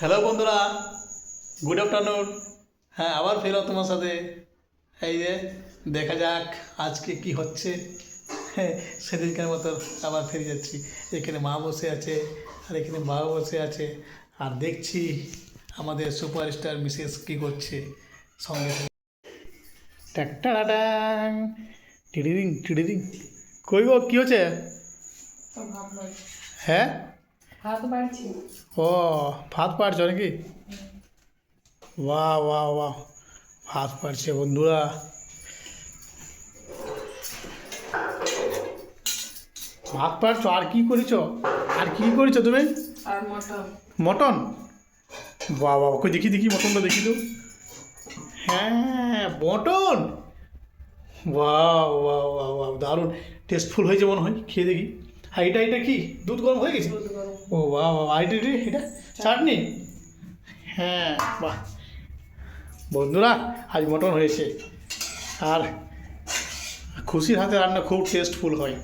Hello বন্ধুরা, good afternoon. হ্যাঁ, আবার ফেরো তোমার সাথে। এই যে দেখা যাক আজকে কি হচ্ছে। হ্যাঁ, সেদিনকার মতো আবার ফিরে যাচ্ছি। এখানে মা বসে আছে আর এখানে বাবা বসে আছে, আর দেখছি আমাদের সুপারস্টার মিসেস কী করছে সঙ্গে সঙ্গে। টাকটাড়াটাং, টিডিরিং টিডিরিং। কই গো, কী হচ্ছে? হ্যাঁ, ভাত বাড়ছি। ও ভাত পাড়ছো নাকি? বাহ বাহ বাহ, ভাত পাড়ছে বন্ধুরা। ভাত পাড়ছো, আর কি করেছো? আর কি করেছো তুমি? আর মটন। মটন? বাহ বাহ, কই দেখি দেখি মটনটা দেখি তো। হ্যাঁ, মটন। বাহ বাহ বাহ বাহ, দারুণ টেস্টফুল হয়েছে মনে হয়, খেয়ে দেখি। আর এটা কি দুধ গরম হয়ে গেছে? দুধ গরম। ও বাহ বাহ, আর এটা চাটনি। হ্যাঁ বাহ, বন্ধুরা আজ মটন হয়েছে। আর খুশির হাতে রান্না খুব টেস্টফুল হয়,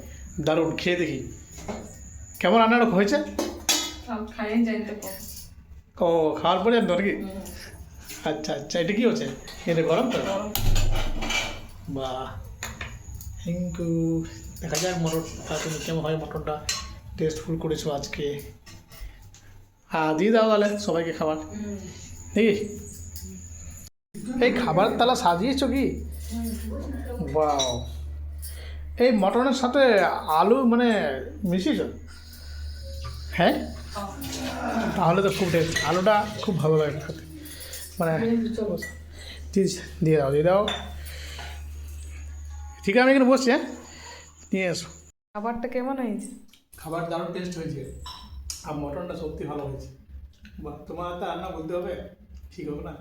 দারুণ। খেয়ে দেখি কেমন রান্নাটা হয়েছে। সব খাইয়ে জানতে পারো। ও, খাওয়ার পরে জানতো নাকি? আচ্ছা আচ্ছা, এটা কি হচ্ছে? এটা গরম তো? গরম। বাহ, থ্যাংক ইউ। দেখা যাক মটনটা তুমি কেমন হয়, মটনটা টেস্টফুল করেছো আজকে। হ্যাঁ, দিয়ে দাও তাহলে সবাইকে খাবার। দেখি এই খাবার তালা সাজিয়েছো কি? বাও, এই মটনের সাথে আলু মানে মিশিয়েছ? হ্যাঁ, তাহলে তো খুব টেস্ট। আলুটা খুব ভালো লাগে খেতে, মানে দিয়ে দাও দিয়ে দাও। ঠিক আছে, আমি এখানে বসছি। হ্যাঁ, নিয়ে এসো। খাবারটা কেমন হয়েছে? খাবার দারুণ টেস্ট হয়েছে, আর মটনটা সত্যি ভালো হয়েছে। বা তোমার হাতে রান্না বলতে হবে, ঠিক হবে না?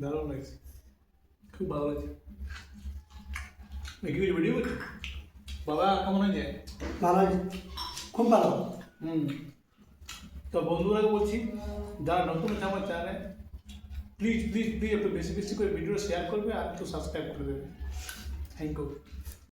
দারুণ লাগছে, খুব ভালো লাগছে। কি হয়েছে, ভিডিও করছো? বাবা কেমন হয়েছে? ভালো, খুব ভালো। হুম, তো বন্ধুরাকে বলছি, যারা নতুন আছে আমার চ্যানেলে, প্লিজ প্লিজ প্লিজ একটু বেশি বেশি করে ভিডিও শেয়ার করবে আর একটু সাবস্ক্রাইব করে দেবে। Thank you.